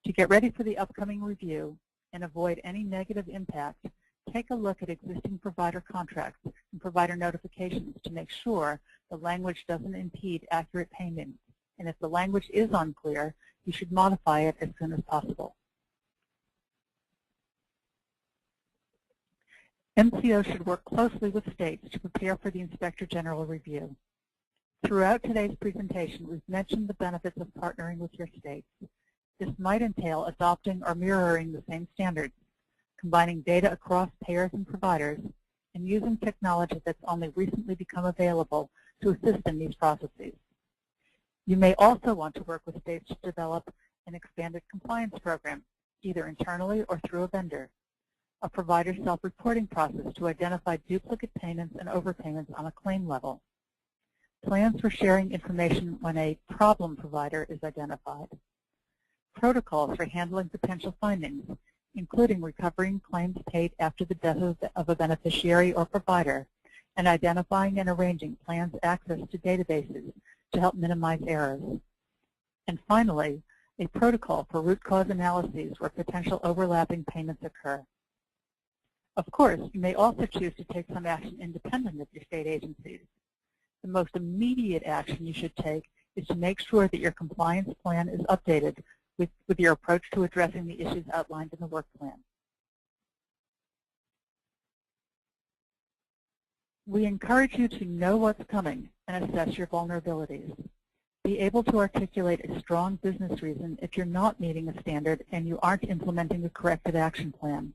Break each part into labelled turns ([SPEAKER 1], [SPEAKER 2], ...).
[SPEAKER 1] To get ready for the upcoming review and avoid any negative impact, take a look at existing provider contracts and provider notifications to make sure the language doesn't impede accurate payment. And if the language is unclear, you should modify it as soon as possible. MCOs should work closely with states to prepare for the Inspector General review. Throughout today's presentation, we've mentioned the benefits of partnering with your states. This might entail adopting or mirroring the same standards, combining data across payers and providers, and using technology that's only recently become available to assist in these processes. You may also want to work with states to develop an expanded compliance program, either internally or through a vendor, a provider self-reporting process to identify duplicate payments and overpayments on a claim level, plans for sharing information when a problem provider is identified, protocols for handling potential findings, including recovering claims paid after the death of a beneficiary or provider, and identifying and arranging plans access to databases to help minimize errors. And finally, a protocol for root cause analyses where potential overlapping payments occur. Of course, you may also choose to take some action independent of your state agencies. The most immediate action you should take is to make sure that your compliance plan is updated with your approach to addressing the issues outlined in the work plan. We encourage you to know what's coming and assess your vulnerabilities. Be able to articulate a strong business reason if you're not meeting a standard and you aren't implementing a corrective action plan.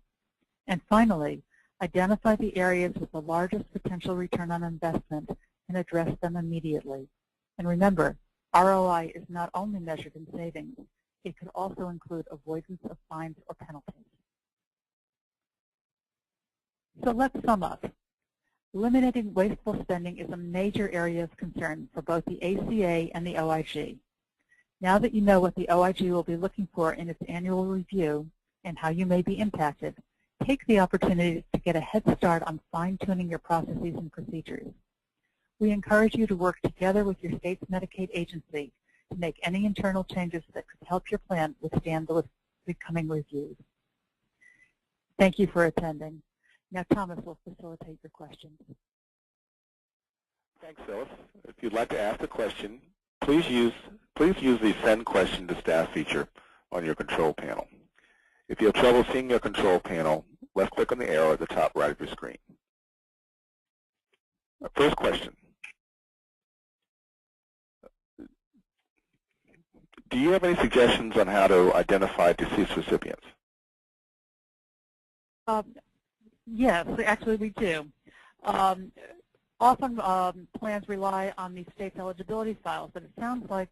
[SPEAKER 1] And finally, identify the areas with the largest potential return on investment and address them immediately. And remember, ROI is not only measured in savings, it could also include avoidance of fines or penalties. So let's sum up. Eliminating wasteful spending is a major area of concern for both the ACA and the OIG. Now that you know what the OIG will be looking for in its annual review and how you may be impacted, take the opportunity to get a head start on fine-tuning your processes and procedures. We encourage you to work together with your state's Medicaid agency to make any internal changes that could help your plan withstand the coming reviews. Thank you for attending. Now Thomas will facilitate your questions.
[SPEAKER 2] Thanks, Phyllis. If you'd like to ask a question, please use the Send Question to Staff feature on your control panel. If you have trouble seeing your control panel, left click on the arrow at the top right of your screen. First question. Do you have any suggestions on how to identify deceased recipients?
[SPEAKER 1] Yes, actually we do. Often plans rely on the state's eligibility files, but it sounds like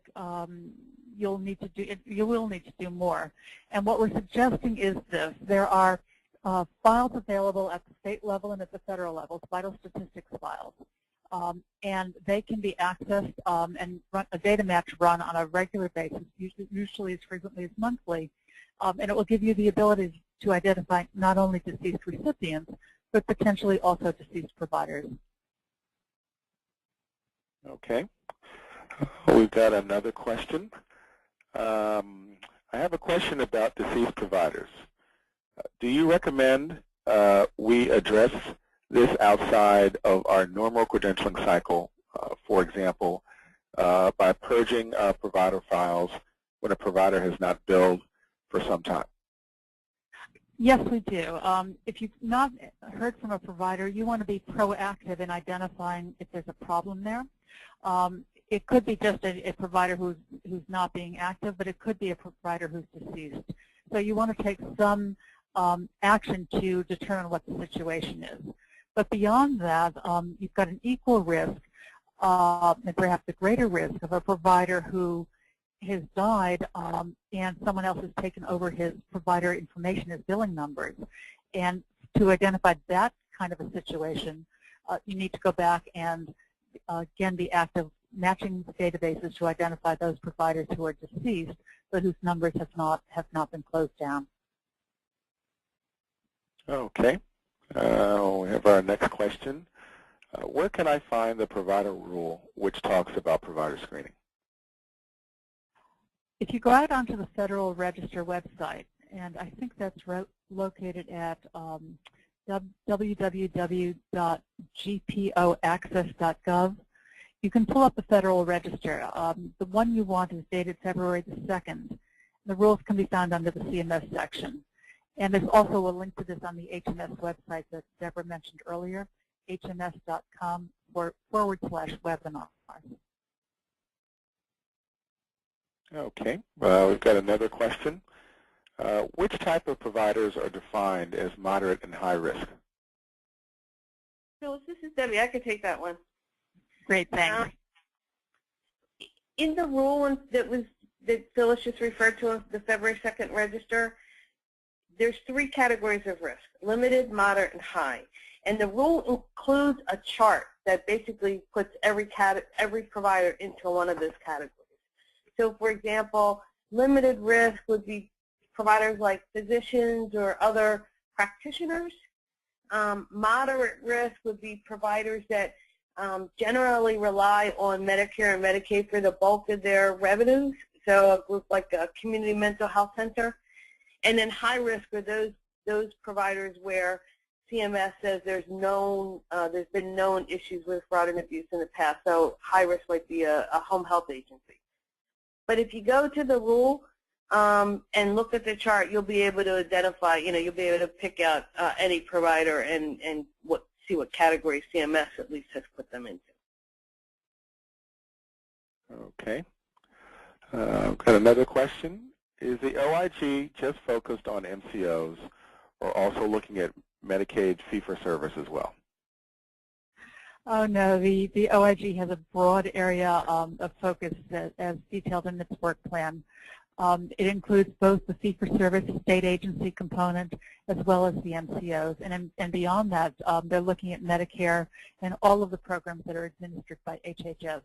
[SPEAKER 1] you will need to do more. And what we're suggesting is this: there are files available at the state level and at the federal level, vital statistics files. And they can be accessed and a data match run on a regular basis, usually as frequently as monthly, and it will give you the ability to identify not only deceased recipients, but potentially also deceased providers.
[SPEAKER 2] Okay. We've got another question. I have a question about deceased providers. Do you recommend we address this outside of our normal credentialing cycle, for example, by purging provider files when a provider has not billed for some time?
[SPEAKER 1] Yes, we do. If you've not heard from a provider, you want to be proactive in identifying if there's a problem there. It could be just a provider who's not being active, but it could be a provider who's deceased. So you want to take some action to determine what the situation is. But beyond that, you've got an equal risk, and perhaps a greater risk, of a provider who has died and someone else has taken over his provider information, his billing numbers. And to identify that kind of a situation, you need to go back and, again, be active matching databases to identify those providers who are deceased but whose numbers have not been closed down.
[SPEAKER 2] Okay. We have our next question. Where can I find the provider rule which talks about provider screening?
[SPEAKER 1] If you go out onto the Federal Register website, and I think that's located at www.gpoaccess.gov, you can pull up the Federal Register. The one you want is dated February the 2nd. The rules can be found under the CMS section. And there's also a link to this on the HMS website that Deborah mentioned earlier, hms.com/webinar.
[SPEAKER 2] Okay, we've got another question. Which type of providers are defined as moderate and high risk?
[SPEAKER 3] Phyllis, this is Debbie. I could take that one.
[SPEAKER 1] Great, thanks.
[SPEAKER 3] In the rule that Phyllis just referred to, the February 2nd register, there's 3 categories of risk: limited, moderate, and high. And the rule includes a chart that basically puts every provider into one of those categories. So, for example, limited risk would be providers like physicians or other practitioners. Moderate risk would be providers that generally rely on Medicare and Medicaid for the bulk of their revenues, so a group like a community mental health center. And then high risk are those providers where CMS says there's been known issues with fraud and abuse in the past, so high risk might be a home health agency. But if you go to the rule and look at the chart, you'll be able to identify, you'll be able to pick out any provider and see what category CMS at least has put them into.
[SPEAKER 2] Okay. I've got another question. Is the OIG just focused on MCOs or also looking at Medicaid fee-for-service as well?
[SPEAKER 1] Oh, no, the OIG has a broad area of focus as detailed in its work plan. It includes both the fee-for-service state agency component as well as the MCOs. And beyond that, they're looking at Medicare and all of the programs that are administered by HHS.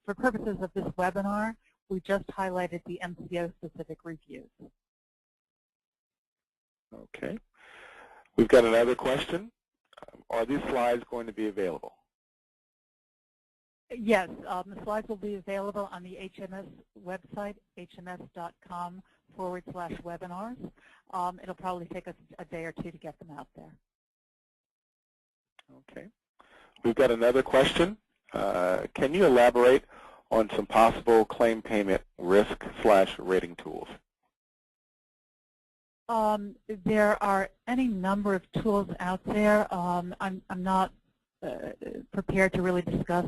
[SPEAKER 1] For purposes of this webinar, we just highlighted the MCO-specific reviews.
[SPEAKER 2] Okay. We've got another question. Are these slides going to be available?
[SPEAKER 1] Yes, the slides will be available on the HMS website, hms.com/webinars. It'll probably take us a day or 2 to get them out there.
[SPEAKER 2] Okay. We've got another question. Can you elaborate on some possible claim payment risk/rating tools?
[SPEAKER 1] There are any number of tools out there. I'm not prepared to really discuss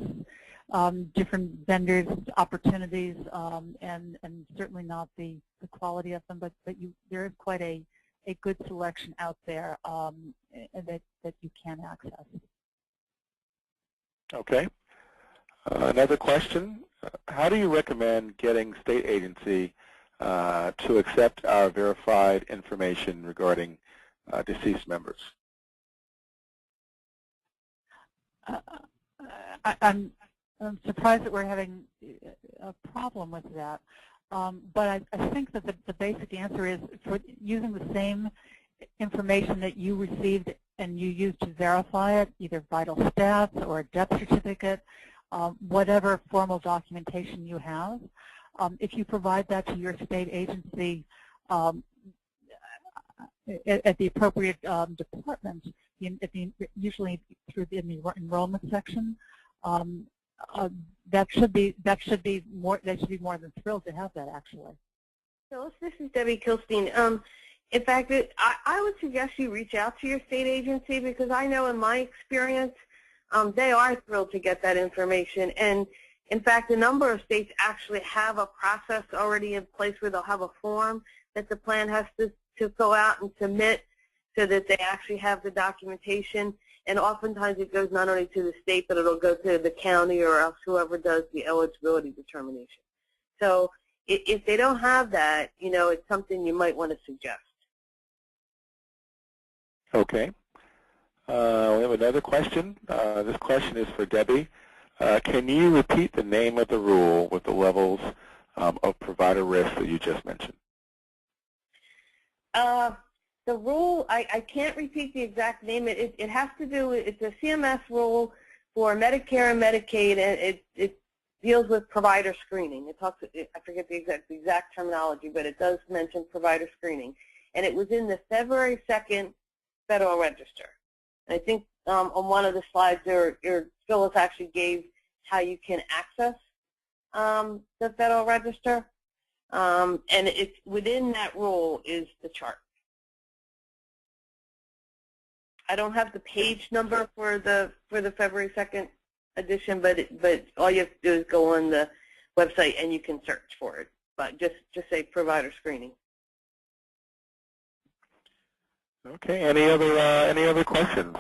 [SPEAKER 1] different vendors' opportunities and certainly not the quality of them, but there is quite a good selection out there that you can access.
[SPEAKER 2] Okay. Another question. How do you recommend getting state agency to accept our verified information regarding deceased members?
[SPEAKER 1] I'm surprised that we're having a problem with that. But I think that the basic answer is for using the same information that you received and you used to verify it, either vital stats or a death certificate, whatever formal documentation you have. If you provide that to your state agency at the appropriate department, usually through the enrollment section, that should be more. They should be more than thrilled to have that, actually.
[SPEAKER 3] So this is Debbie Kilstein. In fact, I would suggest you reach out to your state agency because I know in my experience, they are thrilled to get that information. And in fact, a number of states actually have a process already in place where they'll have a form that the plan has to go out and submit so that they actually have the documentation. And oftentimes it goes not only to the state, but it'll go to the county or else whoever does the eligibility determination. So if they don't have that, it's something you might want to suggest.
[SPEAKER 2] Okay. We have another question. This question is for Debbie. Can you repeat the name of the rule with the levels of provider risk that you just mentioned?
[SPEAKER 3] The rule, I can't repeat the exact name. It has to do with, it's a CMS rule for Medicare and Medicaid, and deals with provider screening. It talks, I forget the exact terminology, but it does mention provider screening. And it was in the February 2nd Federal Register. And I think on one of the slides there, Phyllis actually gave how you can access the Federal Register. And it's within that rule is the chart. I don't have the page number for the February 2nd edition, but all you have to do is go on the website and you can search for it. But just say provider screening.
[SPEAKER 2] Okay. Any other questions?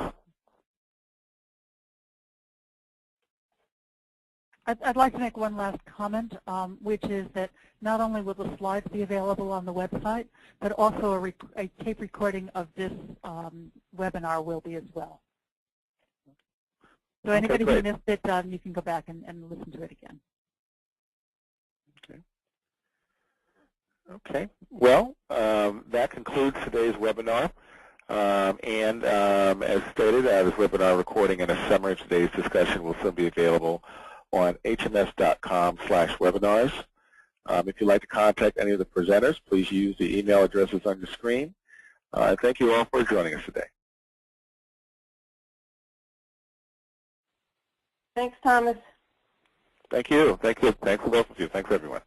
[SPEAKER 1] I'd like to make one last comment, which is that not only will the slides be available on the website, but also a tape recording of this webinar will be as well. So anybody who missed it, you can go back and listen to it again.
[SPEAKER 2] Okay. Okay. Well, that concludes today's webinar. As stated, this webinar recording and a summary of today's discussion will soon be available on hms.com/webinars. If you'd like to contact any of the presenters, please use the email addresses on your screen. Thank you all for joining us today.
[SPEAKER 3] Thanks, Thomas.
[SPEAKER 2] Thank you. Thank you. Thanks to both of you. Thanks, everyone.